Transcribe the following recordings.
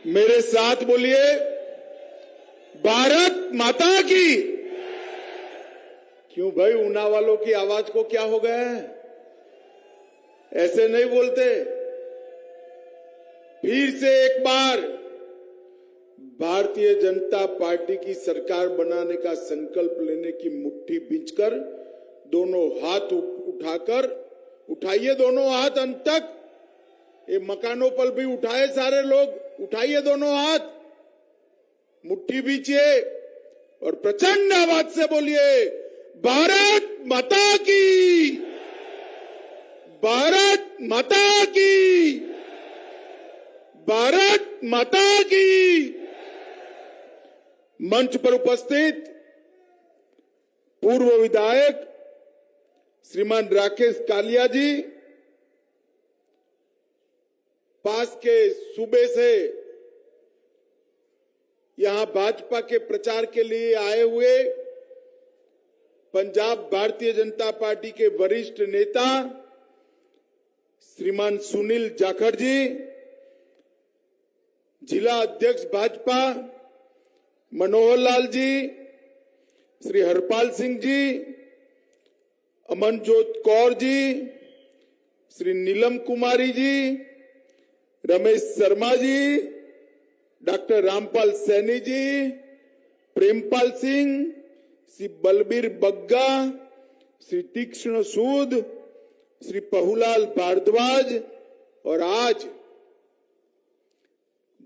मेरे साथ बोलिए, भारत माता की। क्यों भाई, ऊना वालों की आवाज को क्या हो गया है? ऐसे नहीं बोलते। फिर से एक बार भारतीय जनता पार्टी की सरकार बनाने का संकल्प लेने की मुट्ठी बींचकर दोनों हाथ उठाकर, उठाइए दोनों हाथ अंत तक। ये मकानों पर भी उठाए सारे लोग, उठाइए दोनों हाथ, मुट्ठी बींचिए और प्रचंड आवाज से बोलिए, भारत माता की, भारत माता की, भारत माता की। मंच पर उपस्थित पूर्व विधायक श्रीमान राकेश कालिया जी, पास के सूबे से यहां भाजपा के प्रचार के लिए आए हुए पंजाब भारतीय जनता पार्टी के वरिष्ठ नेता श्रीमान सुनील जाखड़ जी, जिला अध्यक्ष भाजपा मनोहर लाल जी, श्री हरपाल सिंह जी, अमनजोत कौर जी, श्री नीलम कुमारी जी, रमेश शर्मा जी, डॉक्टर रामपाल सैनी जी, प्रेमपाल सिंह, श्री बलबीर बग्गा, श्री तीक्ष्ण सूद, श्री पहुलाल भारद्वाज और आज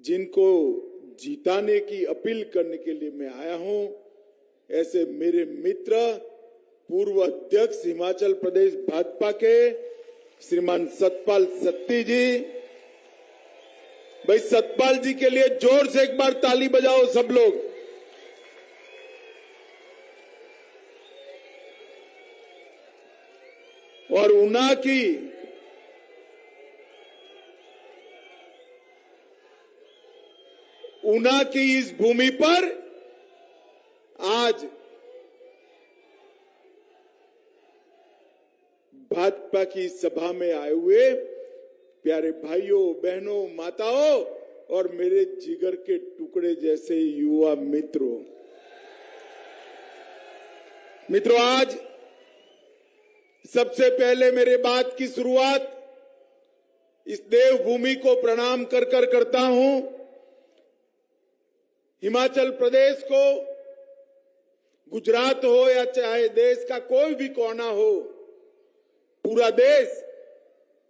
जिनको जिताने की अपील करने के लिए मैं आया हूं, ऐसे मेरे मित्र पूर्व अध्यक्ष हिमाचल प्रदेश भाजपा के श्रीमान सतपाल सत्ती जी। भाई सतपाल जी के लिए जोर से एक बार ताली बजाओ सब लोग। और ऊना की इस भूमि पर आज भाजपा की सभा में आए हुए प्यारे भाइयों, बहनों, माताओं और मेरे जिगर के टुकड़े जैसे युवा मित्रों, आज सबसे पहले मेरे बात की शुरुआत इस देवभूमि को प्रणाम कर करता हूं। हिमाचल प्रदेश को, गुजरात हो या चाहे देश का कोई भी कोना हो, पूरा देश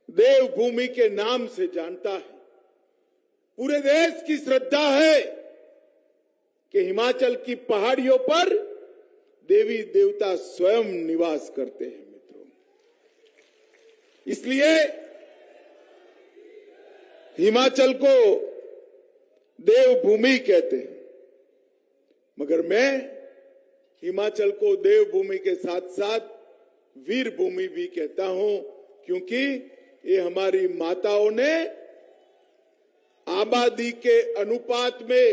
देवभूमि के नाम से जानता है। पूरे देश की श्रद्धा है कि हिमाचल की पहाड़ियों पर देवी देवता स्वयं निवास करते हैं मित्रों। इसलिए हिमाचल को देवभूमि कहते हैं, मगर मैं हिमाचल को देवभूमि के साथ साथ वीर भूमि भी कहता हूं, क्योंकि ये हमारी माताओं ने आबादी के अनुपात में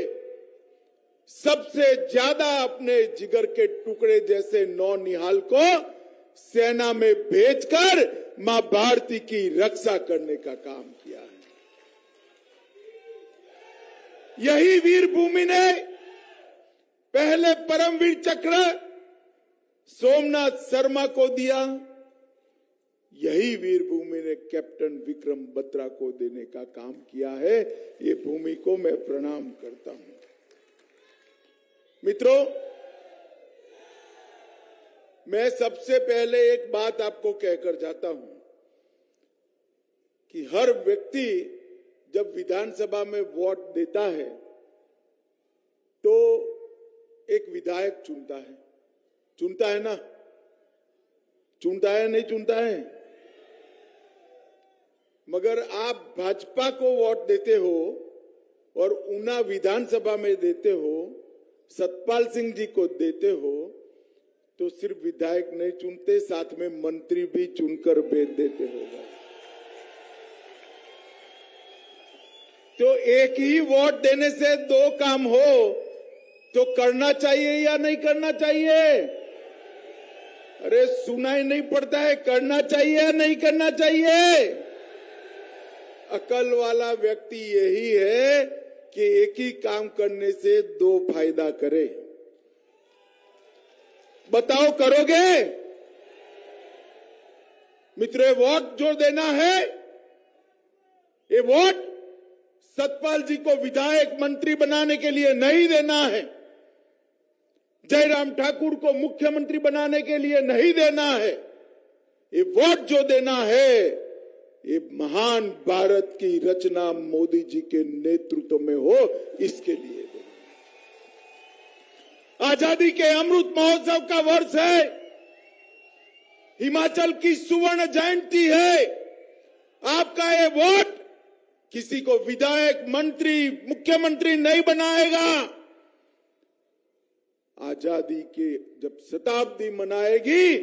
सबसे ज्यादा अपने जिगर के टुकड़े जैसे नौनिहाल को सेना में भेजकर मां भारती की रक्षा करने का काम किया है। यही वीर भूमि ने पहले परमवीर चक्र सोमनाथ शर्मा को दिया, यही वीर भूमि ने कैप्टन विक्रम बत्रा को देने का काम किया है। ये भूमि को मैं प्रणाम करता हूं। मित्रों, मैं सबसे पहले एक बात आपको कहकर जाता हूं कि हर व्यक्ति जब विधानसभा में वोट देता है तो एक विधायक चुनता है ना? चुनता है नहीं चुनता है? मगर आप भाजपा को वोट देते हो और ऊना विधानसभा में देते हो, सतपाल सिंह जी को देते हो, तो सिर्फ विधायक नहीं चुनते, साथ में मंत्री भी चुनकर भेज देते हो। तो एक ही वोट देने से दो काम हो तो करना चाहिए या नहीं करना चाहिए? अरे सुनाई नहीं पड़ता है, करना चाहिए या नहीं करना चाहिए? अकल वाला व्यक्ति यही है कि एक ही काम करने से दो फायदा करे। बताओ करोगे? मित्रों, वोट जो देना है, ये वोट सतपाल जी को विधायक मंत्री बनाने के लिए नहीं देना है, जयराम ठाकुर को मुख्यमंत्री बनाने के लिए नहीं देना है। ये वोट जो देना है, ये महान भारत की रचना मोदी जी के नेतृत्व में हो, इसके लिए देना। आजादी के अमृत महोत्सव का वर्ष है, हिमाचल की सुवर्ण जयंती है। आपका ये वोट किसी को विधायक, मंत्री, मुख्यमंत्री नहीं बनाएगा। आजादी के जब शताब्दी मनाएगी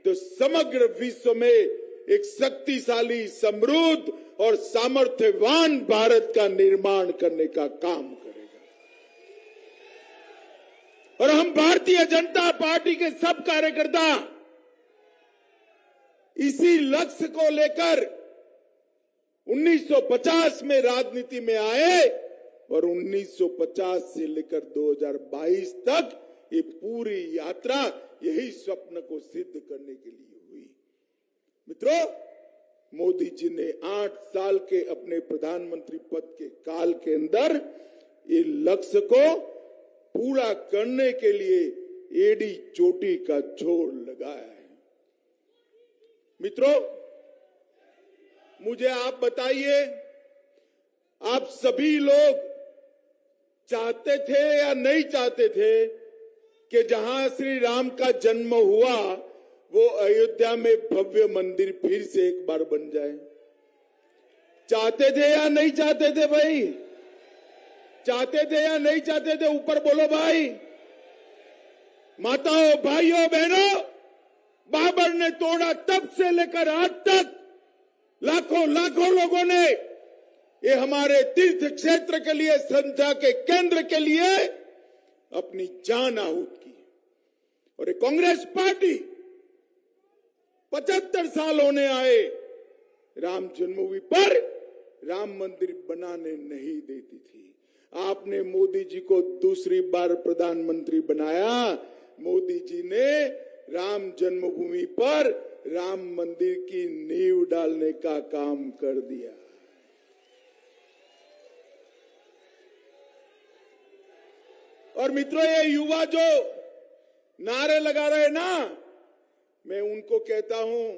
तो समग्र विश्व में एक शक्तिशाली, समृद्ध और सामर्थ्यवान भारत का निर्माण करने का काम करेगा। और हम भारतीय जनता पार्टी के सब कार्यकर्ता इसी लक्ष्य को लेकर 1950 में राजनीति में आए और 1950 से लेकर 2022 तक ये पूरी यात्रा यही स्वप्न को सिद्ध करने के लिए हुई। मित्रों, मोदी जी ने 8 साल के अपने प्रधानमंत्री पद के काल के अंदर ये लक्ष्य को पूरा करने के लिए एड़ी चोटी का जोर लगाया है। मित्रों, मुझे आप बताइए, आप सभी लोग चाहते थे या नहीं चाहते थे कि जहां श्री राम का जन्म हुआ वो अयोध्या में भव्य मंदिर फिर से एक बार बन जाए? चाहते थे या नहीं चाहते थे भाई? चाहते थे या नहीं चाहते थे? ऊपर बोलो भाई। माताओं, भाइयों, बहनों, बाबर ने तोड़ा तब से लेकर आज तक लाखों लाखों लोगों ने ये हमारे तीर्थ क्षेत्र के लिए, श्रद्धा के केंद्र के लिए अपनी जान आहूत की। और ये कांग्रेस पार्टी 75 साल होने आए, राम जन्मभूमि पर राम मंदिर बनाने नहीं देती थी। आपने मोदी जी को दूसरी बार प्रधानमंत्री बनाया। मोदी जी ने राम जन्मभूमि पर राम मंदिर की नींव डालने का काम कर दिया। और मित्रों, ये युवा जो नारे लगा रहे ना, मैं उनको कहता हूं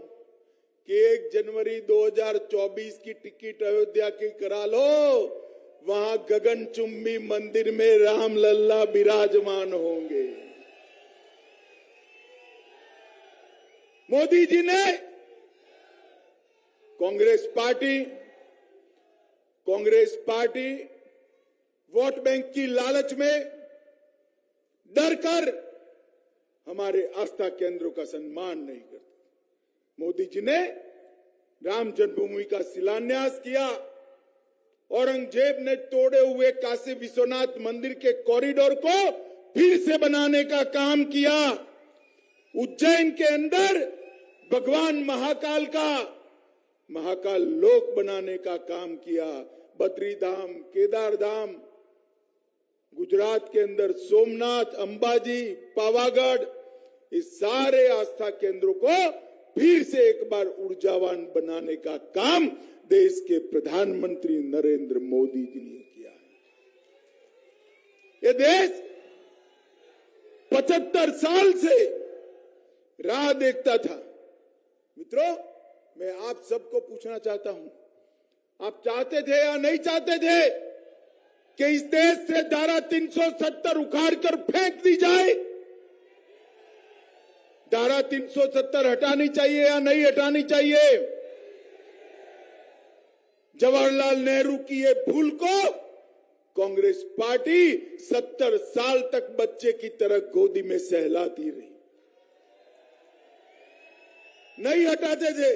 कि 1 जनवरी 2024 की टिकट अयोध्या की करा लो, वहां गगनचुंबी मंदिर में राम लल्ला विराजमान होंगे। मोदी जी ने कांग्रेस पार्टी वोट बैंक की लालच में डर कर हमारे आस्था केंद्रों का सम्मान नहीं करती। मोदी जी ने राम जन्मभूमि का शिलान्यास किया, औरंगजेब ने तोड़े हुए काशी विश्वनाथ मंदिर के कॉरिडोर को फिर से बनाने का काम किया, उज्जैन के अंदर भगवान महाकाल का महाकाल लोक बनाने का काम किया, बद्री धाम, केदार धाम, गुजरात के अंदर सोमनाथ, अंबाजी, पावागढ़, इस सारे आस्था केंद्रों को फिर से एक बार ऊर्जावान बनाने का काम देश के प्रधानमंत्री नरेंद्र मोदी जी ने किया है। ये देश 75 साल से राह देखता था। मित्रों, मैं आप सबको पूछना चाहता हूं, आप चाहते थे या नहीं चाहते थे कि इस देश से धारा 370 उखाड़ कर फेंक दी जाए? धारा 370 हटानी चाहिए या नहीं हटानी चाहिए? जवाहरलाल नेहरू की ये भूल को कांग्रेस पार्टी 70 साल तक बच्चे की तरह गोदी में सहलाती रही, नहीं हटाते थे।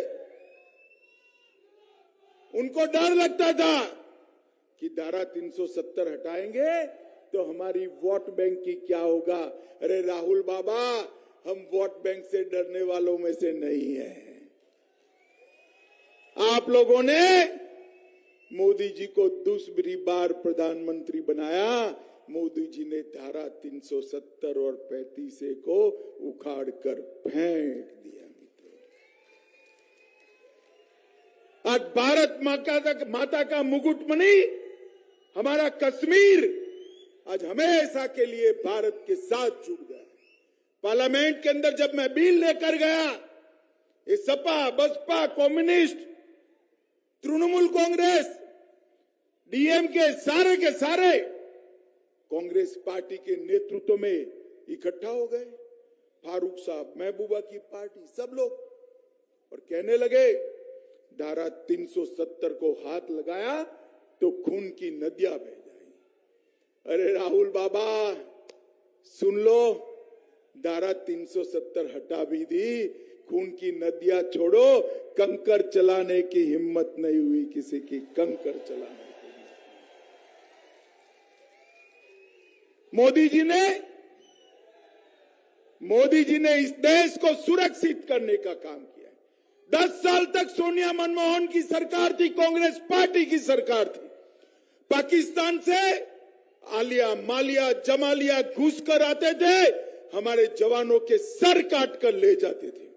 उनको डर लगता था कि धारा 370 हटाएंगे तो हमारी वोट बैंक की क्या होगा। अरे राहुल बाबा, हम वोट बैंक से डरने वालों में से नहीं हैं। आप लोगों ने मोदी जी को दूसरी बार प्रधानमंत्री बनाया। मोदी जी ने धारा 370 और 35A को उखाड़ कर फेंक दिया। आज भारत माता का मुकुटमणि हमारा कश्मीर आज हमेशा के लिए भारत के साथ जुड़ गया। पार्लियामेंट के अंदर जब मैं बिल लेकर गया, ये सपा, बसपा, कम्युनिस्ट, तृणमूल कांग्रेस, डीएमके सारे के सारे कांग्रेस पार्टी के नेतृत्व में इकट्ठा हो गए। फारूक साहब, महबूबा की पार्टी, सब लोग, और कहने लगे धारा 370 को हाथ लगाया तो खून की नदियां बह जाएंगी। अरे राहुल बाबा सुन लो, धारा 370 हटा भी दी, खून की नदियां छोड़ो, कंकर चलाने की हिम्मत नहीं हुई किसी की, कंकर चलाने की। मोदी जी ने इस देश को सुरक्षित करने का काम किया है। 10 साल तक सोनिया मनमोहन की सरकार थी, कांग्रेस पार्टी की सरकार थी। पाकिस्तान से आलिया, मालिया, जमालिया घुस कर आते थे, हमारे जवानों के सर काट कर ले जाते थे।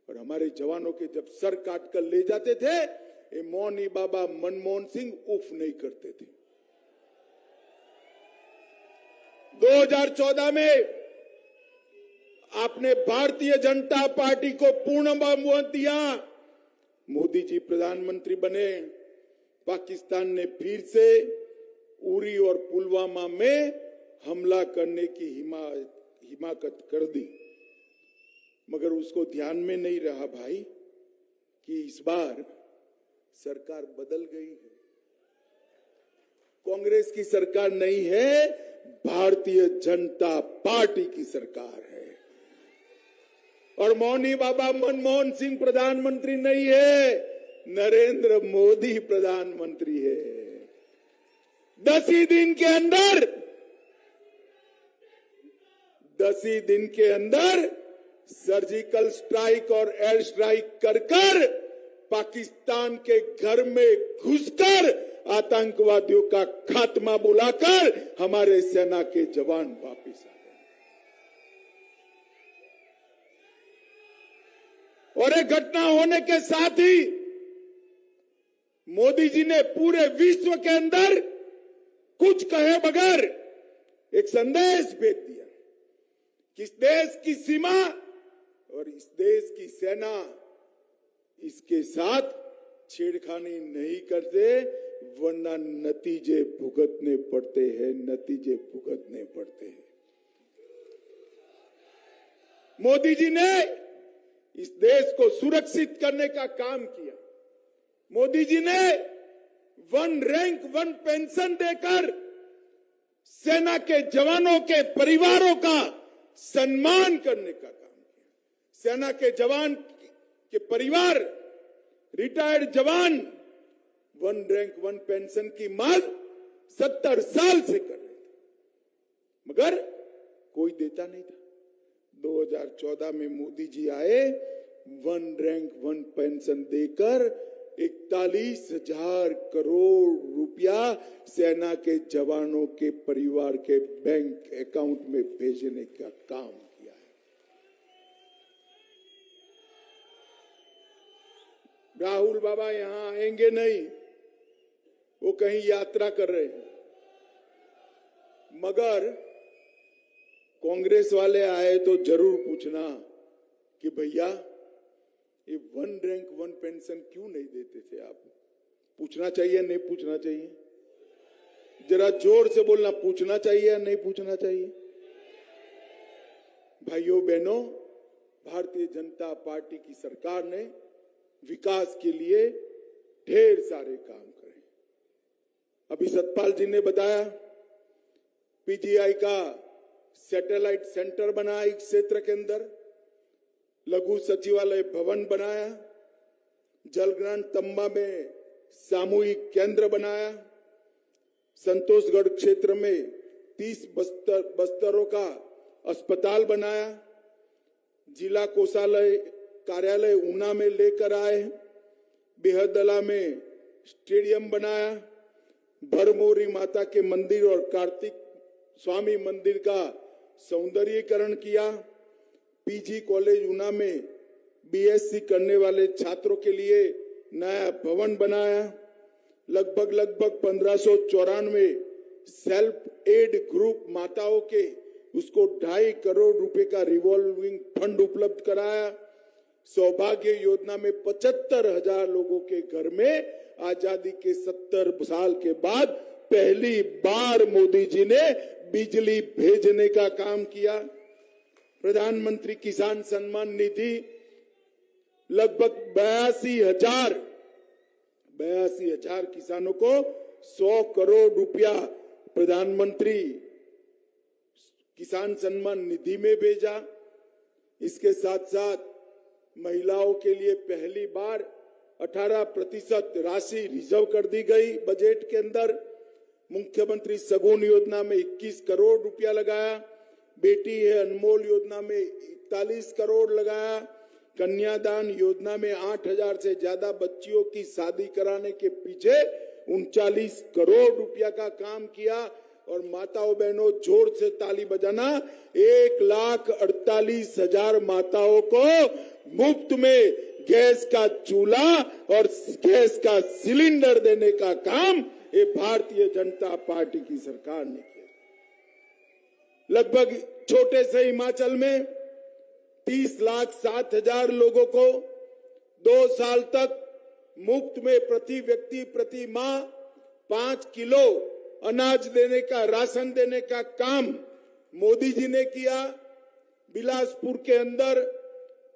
और हमारे जवानों के जब सर काट कर ले जाते थे, ये मौनी बाबा मनमोहन सिंह उफ नहीं करते थे। 2014 में आपने भारतीय जनता पार्टी को पूर्ण बहुमत दिया, मोदी जी प्रधानमंत्री बने। पाकिस्तान ने फिर से उरी और पुलवामा में हमला करने की हिमाकत कर दी, मगर उसको ध्यान में नहीं रहा भाई कि इस बार सरकार बदल गई है। कांग्रेस की सरकार नहीं है, भारतीय जनता पार्टी की सरकार है। और मौनी बाबा मनमोहन सिंह प्रधानमंत्री नहीं है, नरेंद्र मोदी प्रधानमंत्री है। 10 ही दिन के अंदर सर्जिकल स्ट्राइक और एयर स्ट्राइक कर पाकिस्तान के घर में घुसकर आतंकवादियों का खात्मा बुलाकर हमारे सेना के जवान वापस आ गए। और एक घटना होने के साथ ही मोदी जी ने पूरे विश्व के अंदर कुछ कहे बगैर एक संदेश भेज दिया कि इस देश की सीमा और इस देश की सेना इसके साथ छेड़खानी नहीं करते, वरना नतीजे भुगतने पड़ते हैं, नतीजे भुगतने पड़ते हैं। मोदी जी ने इस देश को सुरक्षित करने का काम किया। मोदी जी ने 1 रैंक 1 पेंशन देकर सेना के जवानों के परिवारों का सम्मान करने का काम किया। सेना के जवान के परिवार, रिटायर्ड जवान 1 रैंक 1 पेंशन की मांग 70 साल से कर रहे थे, मगर कोई देता नहीं था। 2014 में मोदी जी आए, 1 रैंक 1 पेंशन देकर 41,000 करोड़ रुपया सेना के जवानों के परिवार के बैंक अकाउंट में भेजने का काम किया है। राहुल बाबा यहां आएंगे नहीं, वो कहीं यात्रा कर रहे हैं, मगर कांग्रेस वाले आए तो जरूर पूछना कि भैया ये 1 रैंक 1 पेंशन क्यों नहीं देते थे आप? पूछना चाहिए, नहीं पूछना चाहिए? जरा जोर से बोलना, पूछना चाहिए या नहीं पूछना चाहिए? भाइयों बहनों, भारतीय जनता पार्टी की सरकार ने विकास के लिए ढेर सारे काम करे। अभी सतपाल जी ने बताया, पीजीआई का सैटेलाइट सेंटर बना इस क्षेत्र के अंदर, लघु सचिवालय भवन बनाया, जलग्रांट तंबा में सामूहिक केंद्र बनाया, संतोषगढ़ क्षेत्र में 30 बस्तरों का अस्पताल बनाया, जिला कोषालय कार्यालय ऊना में लेकर आए, बेहदला में स्टेडियम बनाया, भरमौरी माता के मंदिर और कार्तिक स्वामी मंदिर का सौंदर्यीकरण किया, पीजी कॉलेज ऊना में बीएससी करने वाले छात्रों के लिए नया भवन बनाया, लगभग 1594 सेल्फ एड ग्रुप माताओं के उसको 2.5 करोड़ रुपए का रिवॉल्विंग फंड उपलब्ध कराया, सौभाग्य योजना में 75,000 लोगों के घर में आजादी के 70 साल के बाद पहली बार मोदी जी ने बिजली भेजने का काम किया। प्रधानमंत्री किसान सम्मान निधि लगभग 82,000 किसानों को 100 करोड़ रुपया प्रधानमंत्री किसान सम्मान निधि में भेजा। इसके साथ साथ महिलाओं के लिए पहली बार 18% राशि रिजर्व कर दी गई बजट के अंदर। मुख्यमंत्री सगुन योजना में 21 करोड़ रुपया लगाया, बेटी है अनमोल योजना में 41 करोड़ लगाया, कन्यादान योजना में 8,000 से ज्यादा बच्चियों की शादी कराने के पीछे 39 करोड़ रुपया का काम किया। और माताओं बहनों जोर से ताली बजाना, 1,48,000 माताओं को मुफ्त में गैस का चूल्हा और गैस का सिलेंडर देने का काम ये भारतीय जनता पार्टी की सरकार ने किया। लगभग छोटे से हिमाचल में 30,07,000 लोगों को 2 साल तक मुफ्त में प्रति व्यक्ति प्रति माह 5 किलो अनाज देने का, राशन देने का काम मोदी जी ने किया। बिलासपुर के अंदर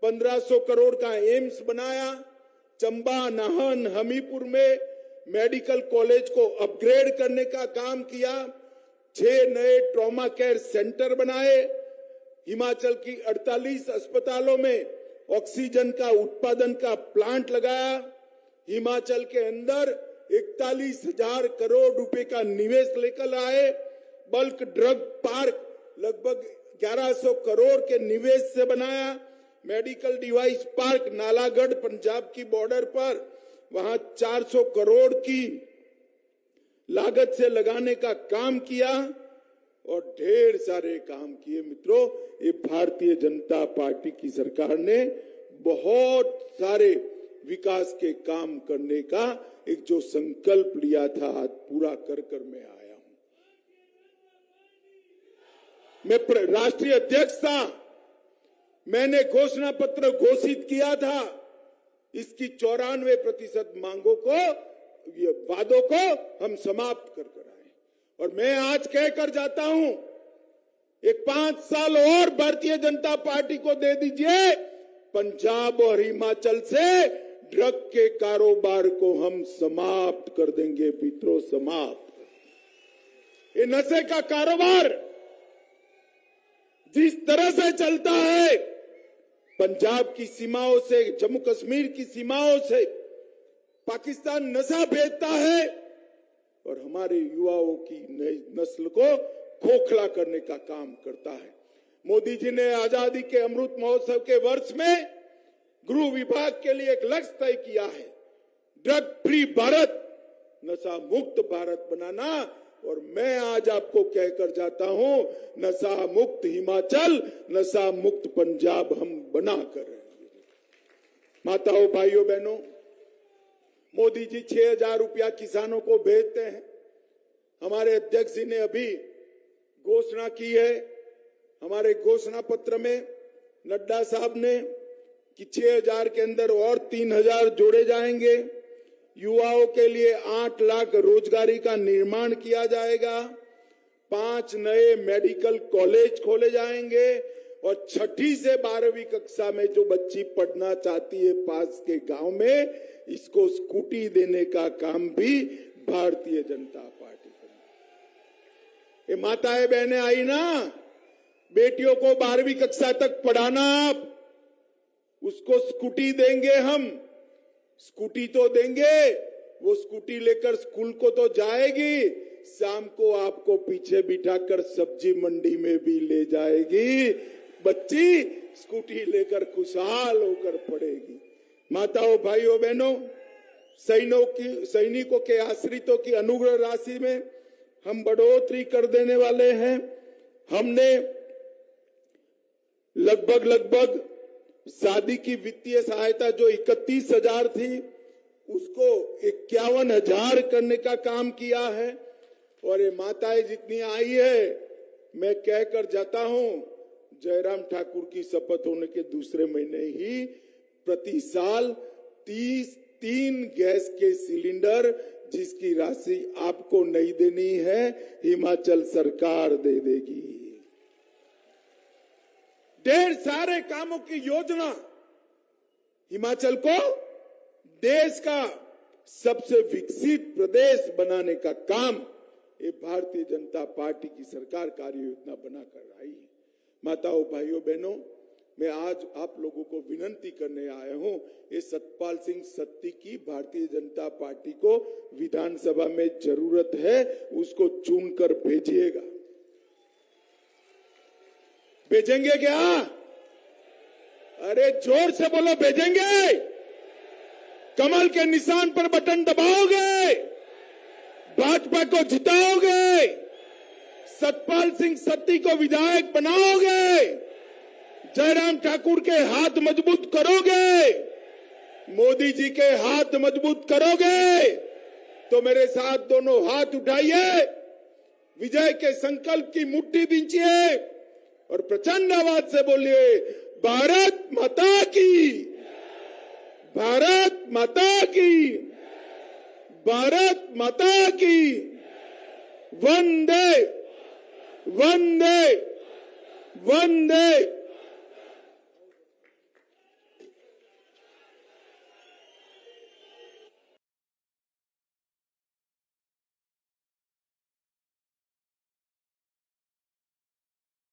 1500 करोड़ का एम्स बनाया। चंबा, नाहन, हमीरपुर में मेडिकल कॉलेज को अपग्रेड करने का काम किया। 6 नए ट्रॉमा केयर सेंटर बनाए। हिमाचल की 48 अस्पतालों में ऑक्सीजन का उत्पादन का प्लांट लगाया। हिमाचल के अंदर 41,000 करोड़ रुपए का निवेश लेकर आए। बल्क ड्रग पार्क लगभग 1100 करोड़ के निवेश से बनाया। Medical device park Nalagarh Punjab की बॉर्डर पर, वहां 400 करोड़ की लागत से लगाने का काम किया और ढेर सारे काम किए। मित्रों, ये भारतीय जनता पार्टी की सरकार ने बहुत सारे विकास के काम करने का एक जो संकल्प लिया था, आज पूरा कर मैं आया हूं। मैं राष्ट्रीय अध्यक्ष था, मैंने घोषणा पत्र घोषित किया था। इसकी 94% मांगों को, ये वादों को हम समाप्त कर आए। और मैं आज कहकर जाता हूं, एक 5 साल और भारतीय जनता पार्टी को दे दीजिए, पंजाब और हिमाचल से ड्रग के कारोबार को हम समाप्त कर देंगे। मित्रों, समाप्त। ये नशे का कारोबार जिस तरह से चलता है, पंजाब की सीमाओं से, जम्मू कश्मीर की सीमाओं से पाकिस्तान नशा बेचता है और हमारे युवाओं की नस्ल को खोखला करने का काम करता है। मोदी जी ने आजादी के अमृत महोत्सव के वर्ष में गृह विभाग के लिए एक लक्ष्य तय किया है, ड्रग फ्री भारत, नशा मुक्त भारत बनाना। और मैं आज आपको कहकर जाता हूं, नशा मुक्त हिमाचल, नशा मुक्त पंजाब हम बना कर रहे हैं। माताओं, भाइयों, बहनों, मोदी जी 6,000 रुपया किसानों को भेजते हैं। हमारे अध्यक्ष जी ने अभी घोषणा की है, हमारे घोषणा पत्र में नड्डा साहब ने, कि 6,000 के अंदर और 3,000 जोड़े जाएंगे। युवाओं के लिए 8 लाख रोजगारी का निर्माण किया जाएगा। 5 नए मेडिकल कॉलेज खोले जाएंगे और 6ठी से 12वीं कक्षा में जो बच्ची पढ़ना चाहती है पास के गांव में, इसको स्कूटी देने का काम भी भारतीय जनता पार्टी करेगी। ये माताएं बहनें आई ना, बेटियों को 12वीं कक्षा तक पढ़ाना, आप उसको स्कूटी देंगे। हम स्कूटी तो देंगे, वो स्कूटी लेकर स्कूल को तो जाएगी, शाम को आपको पीछे बिठाकर सब्जी मंडी में भी ले जाएगी। बच्ची स्कूटी लेकर खुशहाल होकर पढ़ेगी। माताओं, भाइयों, बहनों, सैनिकों के आश्रितों की अनुग्रह राशि में हम बढ़ोतरी कर देने वाले हैं। हमने लगभग शादी की वित्तीय सहायता जो 31,000 थी उसको 51,000 करने का काम किया है। और ये माताएं जितनी आई है, मैं कहकर जाता हूं, जयराम ठाकुर की शपथ होने के दूसरे महीने ही प्रति साल 3 गैस के सिलेंडर जिसकी राशि आपको नहीं देनी है, हिमाचल सरकार दे देगी। ढेर सारे कामों की योजना, हिमाचल को देश का सबसे विकसित प्रदेश बनाने का काम ये भारतीय जनता पार्टी की सरकार कार्य योजना बनाकर आई है। माताओं, भाइयों, बहनों, मैं आज आप लोगों को विनती करने आया हूं, ये सतपाल सिंह सत्ती की भारतीय जनता पार्टी को विधानसभा में जरूरत है, उसको चुनकर भेजिएगा। भेजेंगे क्या? अरे जोर से बोलो, भेजेंगे? कमल के निशान पर बटन दबाओगे? भाजपा को जिताओगे? सतपाल सिंह सत्ती को विधायक बनाओगे? जयराम ठाकुर के हाथ मजबूत करोगे? मोदी जी के हाथ मजबूत करोगे? तो मेरे साथ दोनों हाथ उठाइए, विजय के संकल्प की मुट्ठी बींचिए और प्रचंड आवाज से बोलिए, भारत माता की, भारत माता की, भारत माता की, वंदे वंदे वंदे